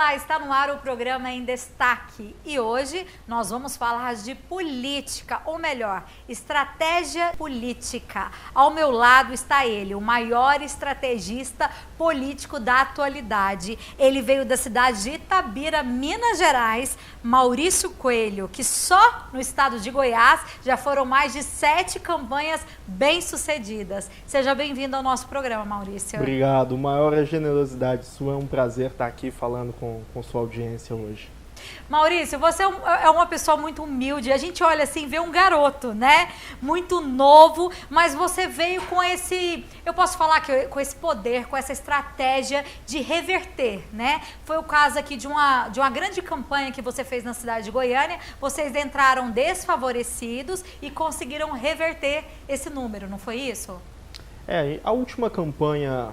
Olá, está no ar o programa Em Destaque e hoje nós vamos falar de política, ou melhor, estratégia política. Ao meu lado está ele, o maior estrategista político da atualidade. Ele veio da cidade de Itabira, Minas Gerais, Maurício Coelho, que só no estado de Goiás já foram mais de 7 campanhas bem-sucedidas. Seja bem-vindo ao nosso programa, Maurício. Obrigado, maior a generosidade sua, é um prazer estar aqui falando com sua audiência hoje. Maurício, você é uma pessoa muito humilde, a gente olha assim, vê um garoto, né, muito novo, mas você veio com esse, eu posso falar que com esse poder, com essa estratégia de reverter, né, foi o caso aqui de uma grande campanha que você fez na cidade de Goiânia, vocês entraram desfavorecidos e conseguiram reverter esse número, não foi isso? A última campanha,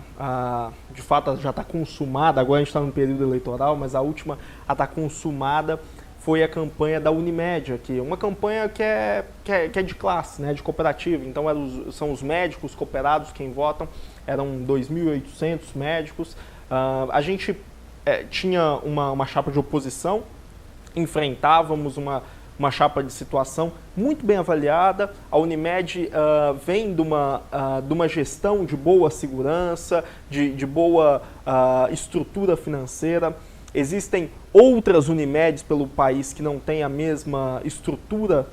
de fato, já está consumada, agora a gente está no período eleitoral, mas a última a estar consumada foi a campanha da Unimed aqui, uma campanha que é de classe, né, de cooperativa, então são os médicos cooperados quem votam, eram 2.800 médicos, a gente tinha uma chapa de oposição, enfrentávamos uma chapa de situação muito bem avaliada. A Unimed vem de uma gestão de boa segurança, de boa estrutura financeira. Existem outras Unimeds pelo país que não têm a mesma estrutura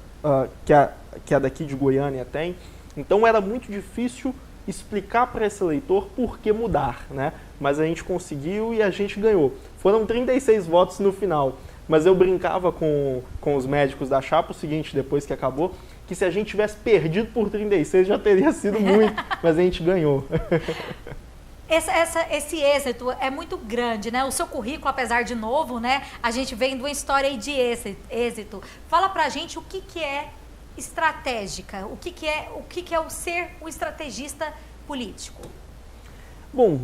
que a daqui de Goiânia tem. Então era muito difícil explicar para esse eleitor por que mudar, né? Mas a gente conseguiu e a gente ganhou. Foram 36 votos no final. Mas eu brincava com os médicos da chapa o seguinte, depois que acabou, que se a gente tivesse perdido por 36 já teria sido muito, mas a gente ganhou. Esse êxito é muito grande, né? O seu currículo, apesar de novo, né? A gente vem de uma história aí de êxito. Fala pra gente o que é estratégica, o que é o ser um estrategista político. Bom,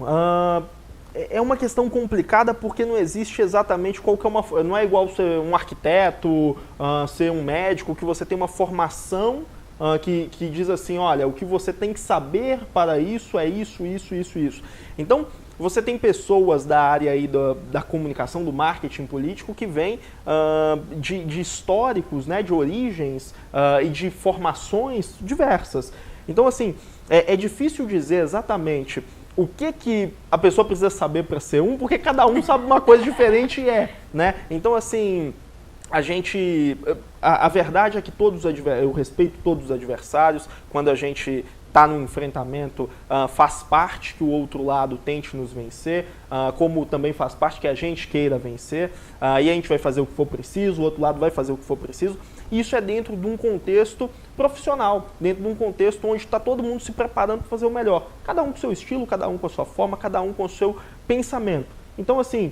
é uma questão complicada porque não existe exatamente qual que é uma... Não é igual ser um arquiteto, ser um médico, que você tem uma formação que diz assim, olha, o que você tem que saber para isso é isso, isso, isso, isso. Então, você tem pessoas da área aí da comunicação, do marketing político, que vêm de históricos, né, de origens e de formações diversas. Então, assim, é difícil dizer exatamente o que a pessoa precisa saber para ser um, porque cada um sabe uma coisa diferente né? Então, assim, a verdade é que eu respeito todos os adversários, quando a gente está no enfrentamento, faz parte que o outro lado tente nos vencer, como também faz parte que a gente queira vencer, e a gente vai fazer o que for preciso, o outro lado vai fazer o que for preciso. Isso é dentro de um contexto profissional, dentro de um contexto onde está todo mundo se preparando para fazer o melhor. Cada um com o seu estilo, cada um com a sua forma, cada um com o seu pensamento. Então, assim,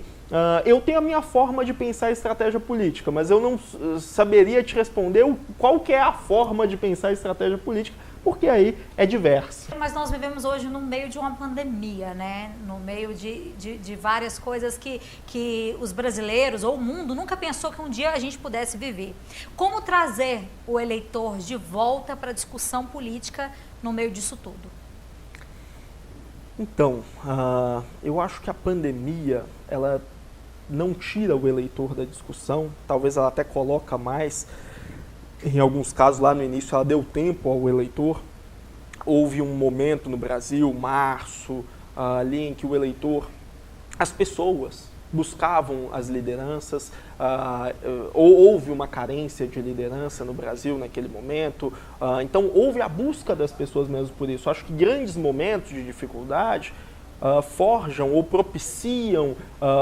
eu tenho a minha forma de pensar a estratégia política, mas eu não saberia te responder qual que é a forma de pensar a estratégia política, porque aí é diverso. Mas nós vivemos hoje no meio de uma pandemia, né? No meio de várias coisas que os brasileiros ou o mundo nunca pensou que um dia a gente pudesse viver. Como trazer o eleitor de volta para a discussão política no meio disso tudo? Então, eu acho que a pandemia, ela não tira o eleitor da discussão, talvez ela até coloca mais. Em alguns casos, lá no início, ela deu tempo ao eleitor. Houve um momento no Brasil, março, ali em que o eleitor, as pessoas buscavam as lideranças, houve uma carência de liderança no Brasil naquele momento, então houve a busca das pessoas mesmo por isso. Acho que grandes momentos de dificuldade forjam ou propiciam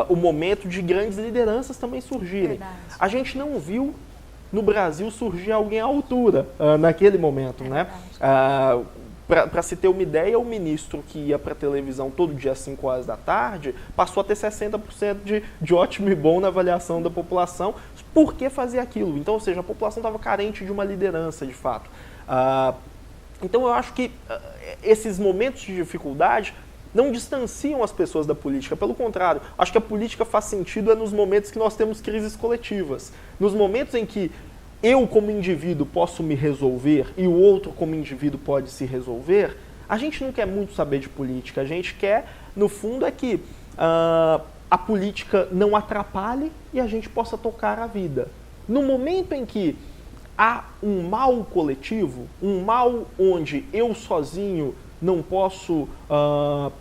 o momento de grandes lideranças também surgirem. Verdade. A gente não viu no Brasil surgir alguém à altura naquele momento, né? Para se ter uma ideia, o ministro que ia para a televisão todo dia às 5 horas da tarde passou a ter 60% de ótimo e bom na avaliação da população. Por que fazer aquilo? Então, ou seja, a população estava carente de uma liderança, de fato. Então, eu acho que esses momentos de dificuldade não distanciam as pessoas da política. Pelo contrário, acho que a política faz sentido nos momentos que nós temos crises coletivas. Nos momentos em que eu, como indivíduo, posso me resolver e o outro, como indivíduo, pode se resolver, a gente não quer muito saber de política. A gente quer, no fundo, é que a política não atrapalhe e a gente possa tocar a vida. No momento em que há um mal coletivo, um mal onde eu sozinho não posso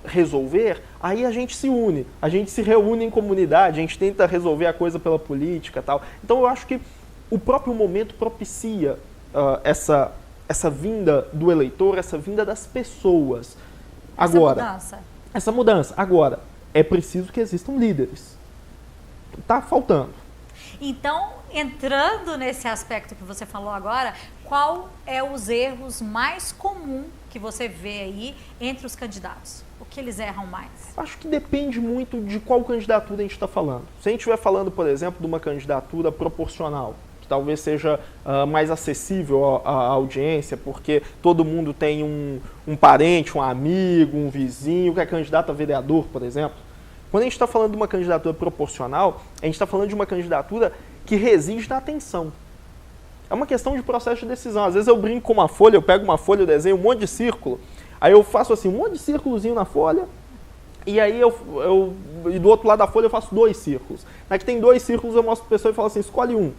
resolver, aí a gente se une, a gente se reúne em comunidade, a gente tenta resolver a coisa pela política e tal. Então eu acho que o próprio momento propicia essa vinda do eleitor, essa vinda das pessoas. Agora, essa mudança. Agora, é preciso que existam líderes. Está faltando. Então, entrando nesse aspecto que você falou agora, qual é os erros mais comuns que você vê aí entre os candidatos? O que eles erram mais? Acho que depende muito de qual candidatura a gente está falando. Se a gente estiver falando, por exemplo, de uma candidatura proporcional, que talvez seja mais acessível à audiência, porque todo mundo tem um parente, um amigo, um vizinho que é candidato a vereador, por exemplo. Quando a gente está falando de uma candidatura proporcional, a gente está falando de uma candidatura que reside na atenção. É uma questão de processo de decisão. Às vezes eu brinco com uma folha, eu pego uma folha, eu desenho um monte de círculo, aí eu faço assim, um monte de círculozinho na folha, e aí e do outro lado da folha eu faço 2 círculos. Na que tem 2 círculos eu mostro para a pessoa e falo assim, escolhe um.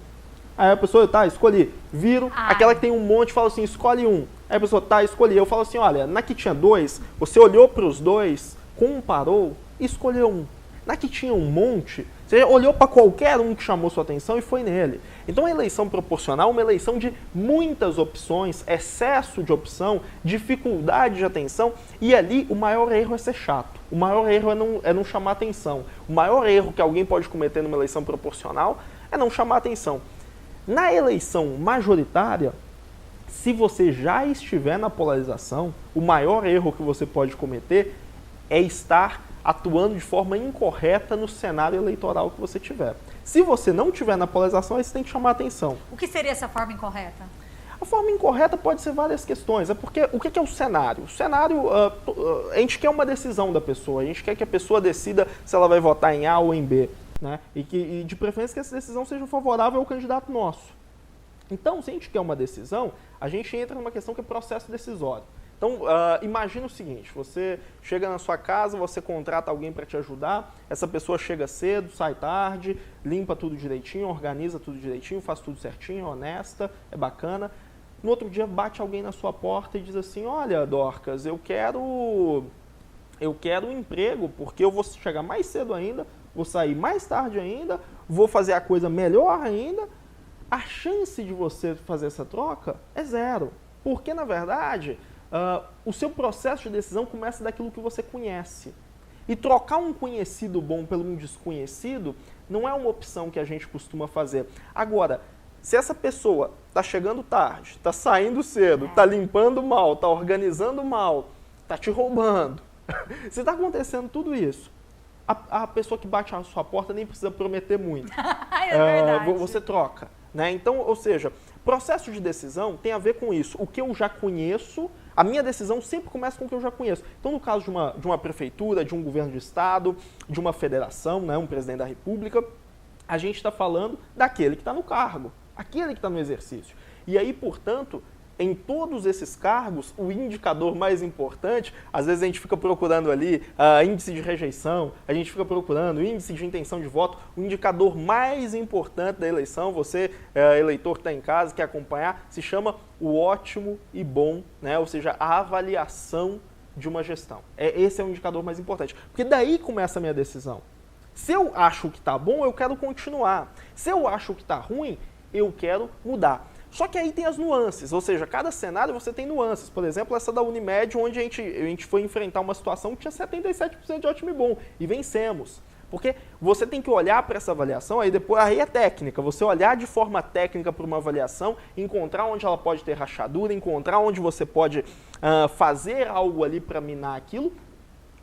Aí a pessoa, tá, escolhi. Viro, aquela que tem um monte, falo assim, escolhe um. Aí a pessoa, tá, escolhi. Eu falo assim, olha, na que tinha 2, você olhou para os 2, comparou e escolheu um. Na que tinha um monte, você olhou para qualquer um que chamou sua atenção e foi nele. Então a eleição proporcional é uma eleição de muitas opções, excesso de opção, dificuldade de atenção, e ali o maior erro é ser chato. O maior erro é não chamar atenção. O maior erro que alguém pode cometer numa eleição proporcional é não chamar atenção. Na eleição majoritária, se você já estiver na polarização, o maior erro que você pode cometer é estar atuando de forma incorreta no cenário eleitoral que você tiver. Se você não tiver na polarização, aí você tem que chamar atenção. O que seria essa forma incorreta? A forma incorreta pode ser várias questões. É porque o que é o cenário? O cenário, a gente quer uma decisão da pessoa, a gente quer que a pessoa decida se ela vai votar em A ou em B. Né? E de preferência que essa decisão seja favorável ao candidato nosso. Então, se a gente quer uma decisão, a gente entra numa questão que é processo decisório. Então, imagina o seguinte, você chega na sua casa, você contrata alguém para te ajudar, essa pessoa chega cedo, sai tarde, limpa tudo direitinho, organiza tudo direitinho, faz tudo certinho, é honesta, é bacana. No outro dia bate alguém na sua porta e diz assim, olha, Dorcas, eu quero um emprego, porque eu vou chegar mais cedo ainda, vou sair mais tarde ainda, vou fazer a coisa melhor ainda. A chance de você fazer essa troca é 0. Porque, na verdade, o seu processo de decisão começa daquilo que você conhece. E trocar um conhecido bom pelo um desconhecido não é uma opção que a gente costuma fazer. Agora, se essa pessoa está chegando tarde, está saindo cedo, está limpando mal, está organizando mal, está te roubando, se está acontecendo tudo isso, a pessoa que bate na sua porta nem precisa prometer muito. É verdade. Você troca. Né? Então, ou seja, processo de decisão tem a ver com isso. O que eu já conheço, a minha decisão sempre começa com o que eu já conheço. Então, no caso de uma prefeitura, de um governo de estado, de uma federação, né, um presidente da república, a gente está falando daquele que está no cargo, aquele que está no exercício. E aí, portanto, em todos esses cargos, o indicador mais importante, às vezes a gente fica procurando ali índice de rejeição, a gente fica procurando índice de intenção de voto, o indicador mais importante da eleição, você, eleitor que está em casa, quer acompanhar, se chama o ótimo e bom, né? Ou seja, a avaliação de uma gestão. Esse é o indicador mais importante, porque daí começa a minha decisão. Se eu acho que está bom, eu quero continuar. Se eu acho que está ruim, eu quero mudar. Só que aí tem as nuances, ou seja, cada cenário você tem nuances. Por exemplo, essa da Unimed, onde a gente foi enfrentar uma situação que tinha 77% de ótimo e bom, e vencemos. Porque você tem que olhar para essa avaliação, aí é técnica, você olhar de forma técnica para uma avaliação, encontrar onde ela pode ter rachadura, encontrar onde você pode fazer algo ali para minar aquilo,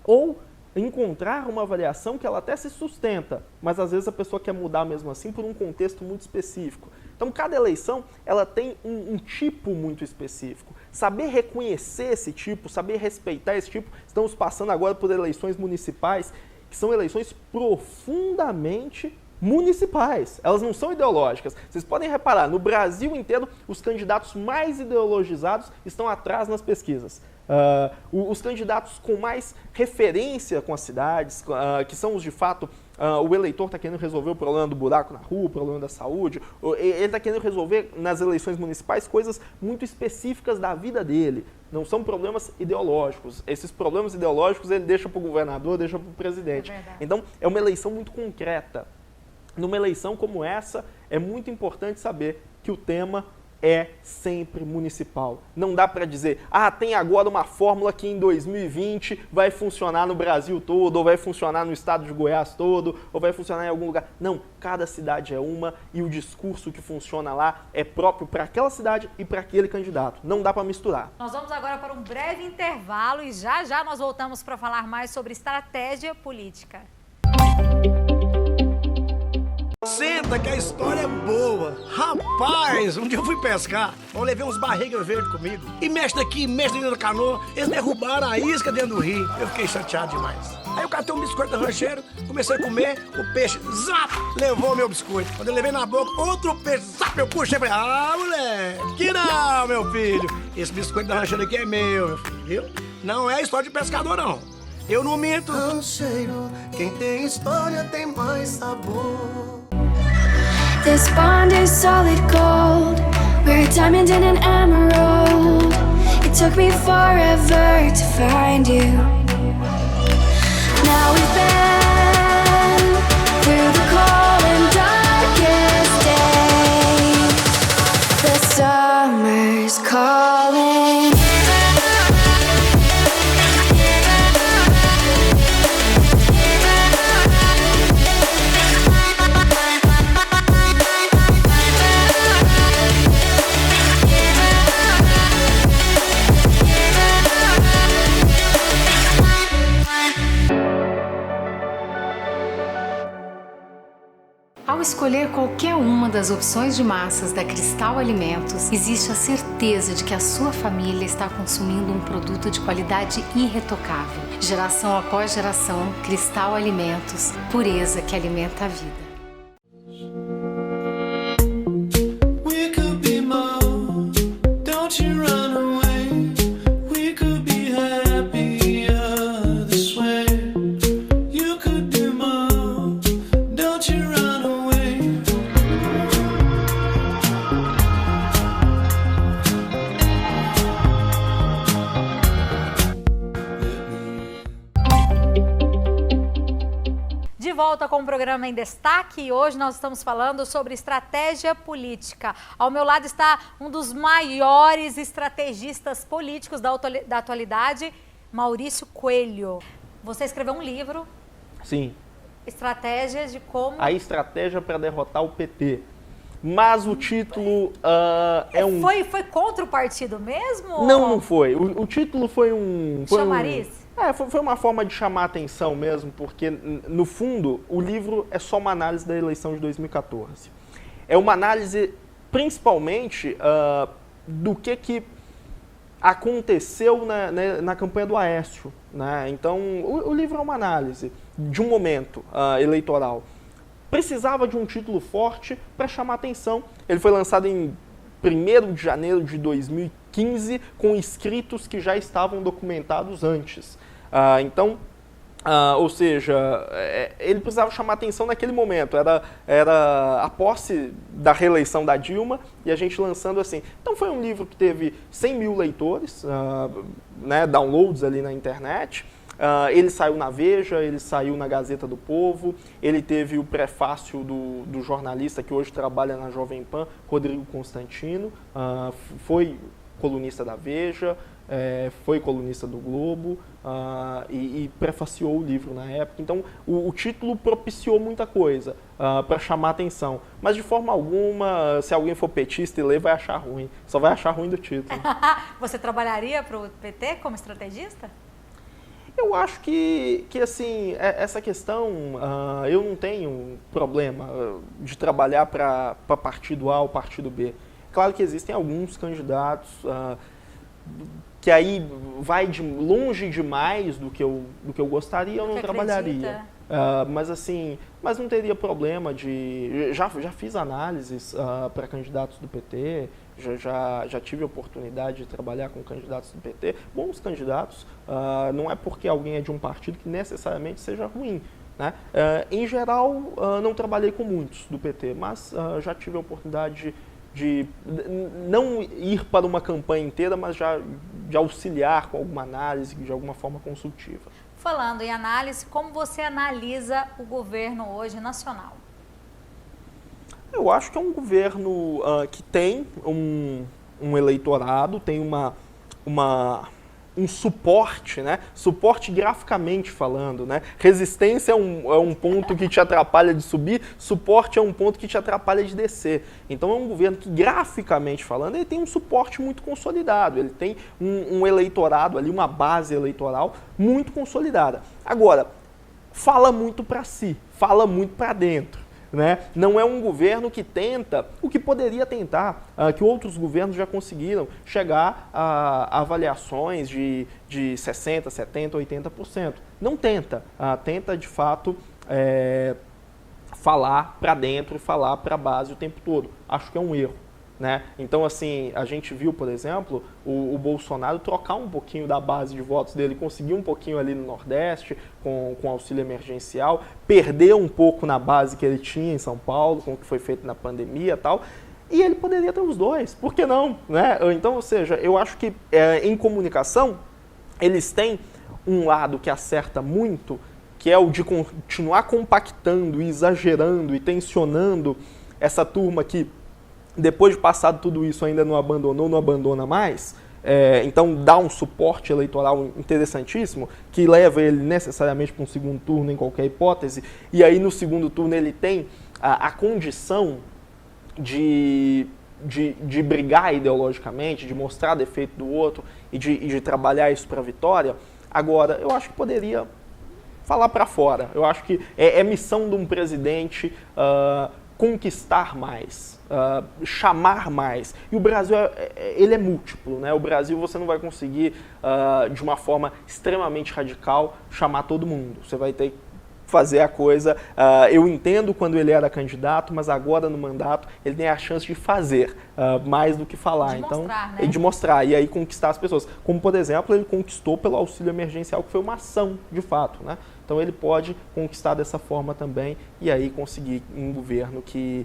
ou encontrar uma avaliação que ela até se sustenta, mas às vezes a pessoa quer mudar mesmo assim por um contexto muito específico. Então, cada eleição ela tem um tipo muito específico. Saber reconhecer esse tipo, saber respeitar esse tipo. Estamos passando agora por eleições municipais, que são eleições profundamente municipais. Elas não são ideológicas. Vocês podem reparar, no Brasil inteiro, os candidatos mais ideologizados estão atrás nas pesquisas. Os candidatos com mais referência com as cidades, que são os de fato o eleitor está querendo resolver o problema do buraco na rua, o problema da saúde, ele está querendo resolver nas eleições municipais coisas muito específicas da vida dele. Não são problemas ideológicos. Esses problemas ideológicos ele deixa para o governador, deixa para o presidente. Então, é uma eleição muito concreta. Numa eleição como essa, é muito importante saber que o tema é sempre municipal. Não dá para dizer, tem agora uma fórmula que em 2020 vai funcionar no Brasil todo, ou vai funcionar no estado de Goiás todo, ou vai funcionar em algum lugar. Não, cada cidade é uma e o discurso que funciona lá é próprio para aquela cidade e para aquele candidato. Não dá para misturar. Nós vamos agora para um breve intervalo e já já nós voltamos para falar mais sobre estratégia política. Senta que a história é boa. Rapaz, um dia eu fui pescar, eu levei uns barrigas verdes comigo. E mexe daqui, mexe dentro da canoa, eles derrubaram a isca dentro do rio. Eu fiquei chateado demais. Aí eu catei um biscoito da rancheiro, comecei a comer, o peixe, zap, levou meu biscoito. Quando eu levei na boca, outro peixe, zap, eu puxei, falei, moleque, que não, meu filho. Esse biscoito da rancheiro aqui é meu filho, viu? Não é história de pescador, não. Eu não minto. Rancheiro, quem tem história tem mais sabor. This bond is solid gold. We're a diamond and an emerald. It took me forever to find you. Now we've been through the cold and darkest days. The summer's calling. Ao escolher qualquer uma das opções de massas da Cristal Alimentos, existe a certeza de que a sua família está consumindo um produto de qualidade irretocável. Geração após geração, Cristal Alimentos, pureza que alimenta a vida. Volta com o programa em destaque e hoje nós estamos falando sobre estratégia política. Ao meu lado está um dos maiores estrategistas políticos da atualidade, Maurício Coelho. Você escreveu um livro. Sim. Estratégias de como... A estratégia para derrotar o PT. Mas o título é um... Foi contra o partido mesmo? Não foi. O título foi um... Chamariz? Foi uma forma de chamar a atenção mesmo, porque, no fundo, o livro é só uma análise da eleição de 2014. É uma análise, principalmente, do que aconteceu na campanha do Aécio. Né? Então, o livro é uma análise de um momento eleitoral. Precisava de um título forte para chamar a atenção. Ele foi lançado em 1º de janeiro de 2015, com escritos que já estavam documentados antes. Ou seja, ele precisava chamar atenção naquele momento. Era a posse da reeleição da Dilma e a gente lançando assim. Então foi um livro que teve 100 mil leitores, downloads ali na internet. Ele saiu na Veja, ele saiu na Gazeta do Povo, ele teve o prefácio do jornalista que hoje trabalha na Jovem Pan, Rodrigo Constantino, foi colunista da Veja, foi colunista do Globo e prefaciou o livro na época. Então, o título propiciou muita coisa para chamar a atenção. Mas, de forma alguma, se alguém for petista e ler, vai achar ruim. Só vai achar ruim do título. Você trabalharia para o PT como estrategista? Eu acho que assim, essa questão, eu não tenho problema de trabalhar para partido A ou partido B. Claro que existem alguns candidatos que aí vai longe demais do que eu gostaria, eu não trabalharia. Mas não teria problema de... Já fiz análises para candidatos do PT, já tive a oportunidade de trabalhar com candidatos do PT, bons candidatos. Não é porque alguém é de um partido que necessariamente seja ruim. né? Em geral, não trabalhei com muitos do PT, mas já tive a oportunidade de não ir para uma campanha inteira, mas já de auxiliar com alguma análise, de alguma forma consultiva. Falando em análise, como você analisa o governo hoje nacional? Eu acho que é um governo que tem um eleitorado, tem um suporte, né? Suporte graficamente falando, né? Resistência é um ponto que te atrapalha de subir, suporte é um ponto que te atrapalha de descer. Então é um governo que, graficamente falando, ele tem um suporte muito consolidado, ele tem um eleitorado ali, uma base eleitoral muito consolidada. Agora, fala muito para si, fala muito para dentro. Né? Não é um governo que tenta o que poderia tentar, que outros governos já conseguiram chegar a avaliações de 60%, 70%, 80%. Não tenta, tenta de fato falar para dentro e falar para a base o tempo todo. Acho que é um erro. Né? Então, assim, a gente viu, por exemplo, o Bolsonaro trocar um pouquinho da base de votos dele, conseguir um pouquinho ali no Nordeste, com auxílio emergencial, perder um pouco na base que ele tinha em São Paulo, com o que foi feito na pandemia e tal, e ele poderia ter os dois, por que não? Né? Então, ou seja, eu acho que em comunicação, eles têm um lado que acerta muito, que é o de continuar compactando, exagerando e tensionando essa turma que, depois de passado tudo isso, ainda não abandonou, não abandona mais. Então dá um suporte eleitoral interessantíssimo, que leva ele necessariamente para um segundo turno em qualquer hipótese, e aí no segundo turno ele tem a condição de brigar ideologicamente, de mostrar defeito do outro e de trabalhar isso para a vitória. Agora, eu acho que poderia falar para fora. Eu acho que é missão de um presidente conquistar mais, chamar mais. E o Brasil, ele é múltiplo, né? O Brasil você não vai conseguir, de uma forma extremamente radical, chamar todo mundo. Você vai ter que fazer a coisa. Eu entendo quando ele era candidato, mas agora no mandato ele tem a chance de fazer mais do que falar. De então, mostrar, né? de mostrar e aí conquistar as pessoas. Como, por exemplo, ele conquistou pelo auxílio emergencial, que foi uma ação de fato, né? Então ele pode conquistar dessa forma também e aí conseguir um governo que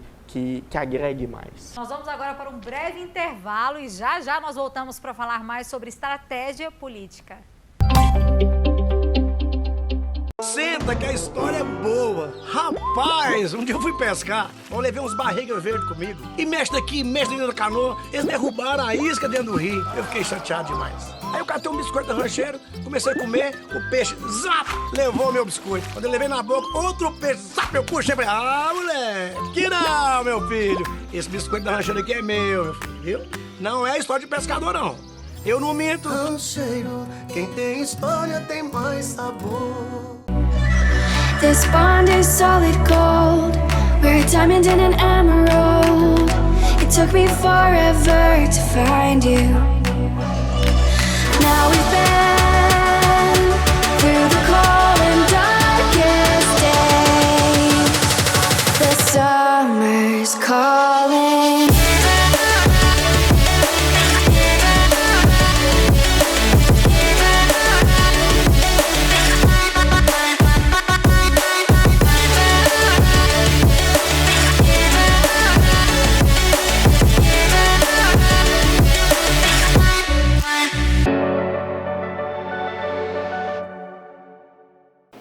agregue mais. Nós vamos agora para um breve intervalo e já nós voltamos para falar mais sobre estratégia política. Senta que a história é boa. Rapaz, um dia eu fui pescar, eu levei uns barrigas verdes comigo. E mexe daqui, mexe dentro da canoa, eles derrubaram a isca dentro do rio. Eu fiquei chateado demais. Aí eu catei um biscoito da rancheira, comecei a comer, o peixe, zap, levou meu biscoito. Quando eu levei na boca, outro peixe, zap, eu puxei, falei, moleque, que não, meu filho. Esse biscoito da rancheira aqui é meu filho, viu? Não é história de pescador, não. Eu não minto. Rancheiro, quem tem história tem mais sabor. This bond is solid gold. We're a diamond and an emerald. It took me forever to find you. Now we've been through the cold and darkest days. The summer's calling.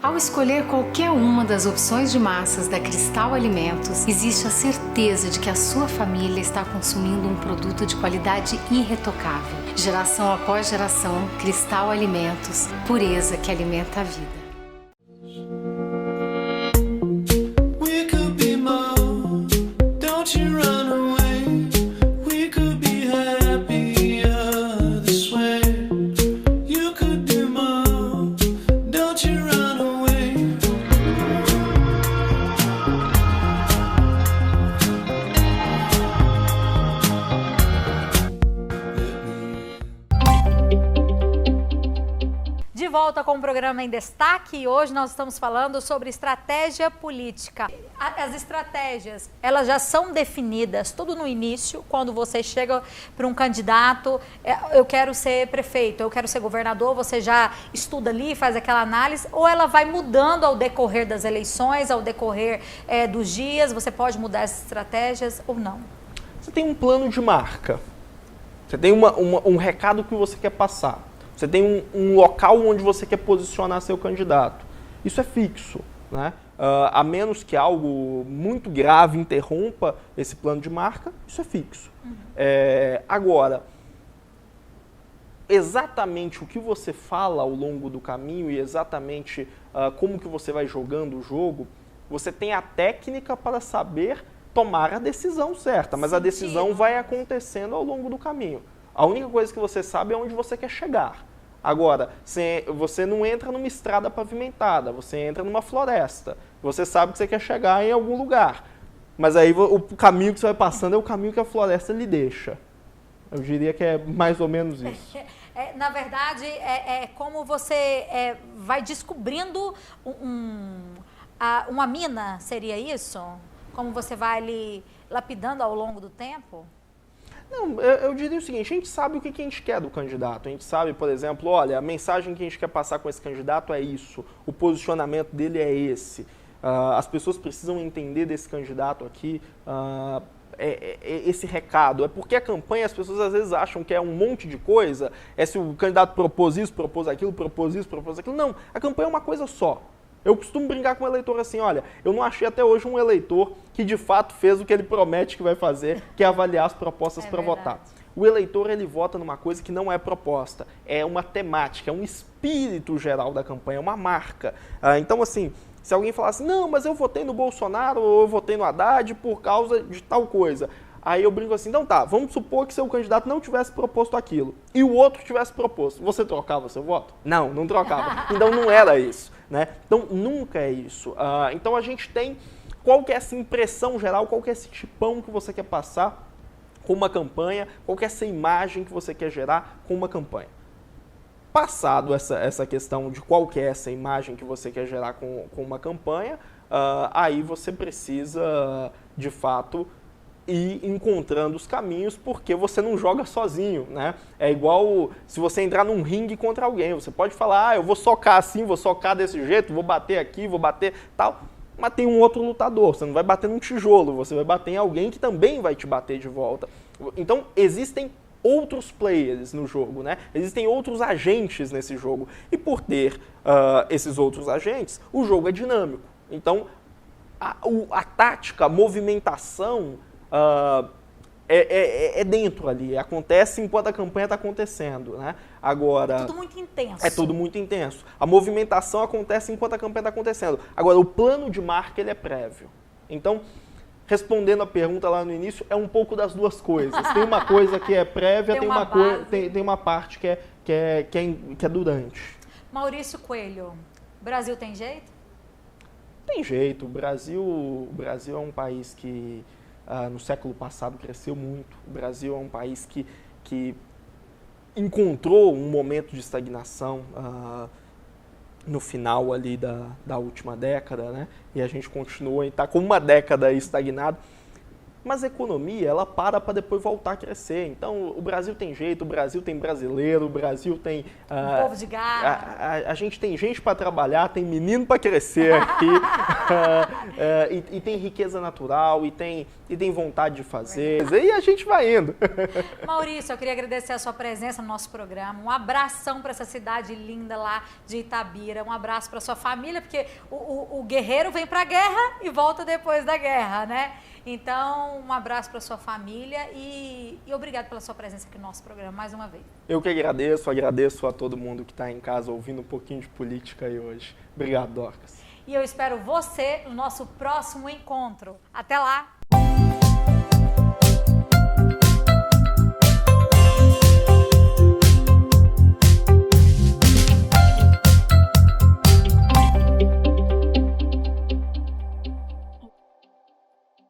Ao escolher qualquer uma das opções de massas da Cristal Alimentos, existe a certeza de que a sua família está consumindo um produto de qualidade irretocável. Geração após geração, Cristal Alimentos, pureza que alimenta a vida. volta com o programa em destaque e hoje nós estamos falando sobre estratégia política. As estratégias, elas já são definidas tudo no início, quando você chega para um candidato, eu quero ser prefeito, eu quero ser governador, você já estuda ali, faz aquela análise, ou ela vai mudando ao decorrer das eleições, ao decorrer dos dias, você pode mudar essas estratégias ou não? Você tem um plano de marca, você tem um recado que você quer passar. Você tem um local onde você quer posicionar seu candidato. Isso é fixo, né? A menos que algo muito grave interrompa esse plano de marca, isso é fixo. Agora, exatamente o que você fala ao longo do caminho e exatamente como que você vai jogando o jogo, você tem a técnica para saber tomar a decisão certa, mas a decisão vai acontecendo ao longo do caminho. A única coisa que você sabe é onde você quer chegar. Agora, você não entra numa estrada pavimentada, você entra numa floresta. Você sabe que você quer chegar em algum lugar. Mas aí o caminho que você vai passando é o caminho que a floresta lhe deixa. Eu diria que é mais ou menos isso. Na verdade, é como você vai descobrindo uma mina, seria isso? Como você vai ali lapidando ao longo do tempo? Não, eu diria o seguinte, a gente sabe o que a gente quer do candidato. A gente sabe, por exemplo, olha, a mensagem que a gente quer passar com esse candidato é isso, o posicionamento dele é esse. As pessoas precisam entender desse candidato aqui esse recado. É porque a campanha, as pessoas às vezes acham que é um monte de coisa, se o candidato propôs isso, propôs aquilo, propôs isso, propôs aquilo. Não, a campanha é uma coisa só. Eu costumo brincar com o eleitor assim, olha, eu não achei até hoje um eleitor que de fato fez o que ele promete que vai fazer, que é avaliar as propostas para votar. O eleitor, ele vota numa coisa que não é proposta, é uma temática, é um espírito geral da campanha, é uma marca. Então, assim, se alguém falar assim, não, mas eu votei no Bolsonaro ou eu votei no Haddad por causa de tal coisa. Aí eu brinco assim, então tá, vamos supor que seu candidato não tivesse proposto aquilo e o outro tivesse proposto. Você trocava seu voto? Não, não trocava. Então não era isso, né? Então nunca é isso. Então a gente tem qual que é essa impressão geral, qual que é esse tipão que você quer passar com uma campanha, qual que é essa imagem que você quer gerar com uma campanha. Passado essa questão de qual que é essa imagem que você quer gerar com uma campanha, aí você precisa, de fato, ir encontrando os caminhos, porque você não joga sozinho, né? É igual se você entrar num ringue contra alguém, você pode falar, eu vou socar assim, vou socar desse jeito, vou bater aqui, vou bater tal, mas tem um outro lutador, você não vai bater num tijolo, você vai bater em alguém que também vai te bater de volta. Então, existem outros players no jogo, né? Existem outros agentes nesse jogo, e por ter esses outros agentes, o jogo é dinâmico. Então, a tática, a movimentação é dentro ali, acontece enquanto a campanha está acontecendo, né? Agora, tudo muito intenso. É tudo muito intenso. A movimentação acontece enquanto a campanha está acontecendo. Agora, o plano de marca, ele é prévio. Então, respondendo a pergunta lá no início, é um pouco das duas coisas. Tem uma coisa que é prévia, tem uma parte que é durante. Maurício Coelho, Brasil tem jeito? Tem jeito. O Brasil é um país que no século passado cresceu muito. O Brasil é um país que encontrou um momento de estagnação no final ali da última década, né? E a gente continua, está com uma década estagnado. Mas a economia, ela para depois voltar a crescer. Então, o Brasil tem jeito, o Brasil tem brasileiro, o Brasil tem... um povo de garra. A gente tem gente para trabalhar, tem menino para crescer aqui, e tem riqueza natural, e tem vontade de fazer, e a gente vai indo. Maurício, eu queria agradecer a sua presença no nosso programa. Um abração para essa cidade linda lá de Itabira, um abraço para sua família, porque o guerreiro vem para a guerra e volta depois da guerra, né? Então, um abraço para sua família e obrigado pela sua presença aqui no nosso programa mais uma vez. Eu que agradeço a todo mundo que está em casa ouvindo um pouquinho de política aí hoje. Obrigado, Dorcas. E eu espero você no nosso próximo encontro. Até lá!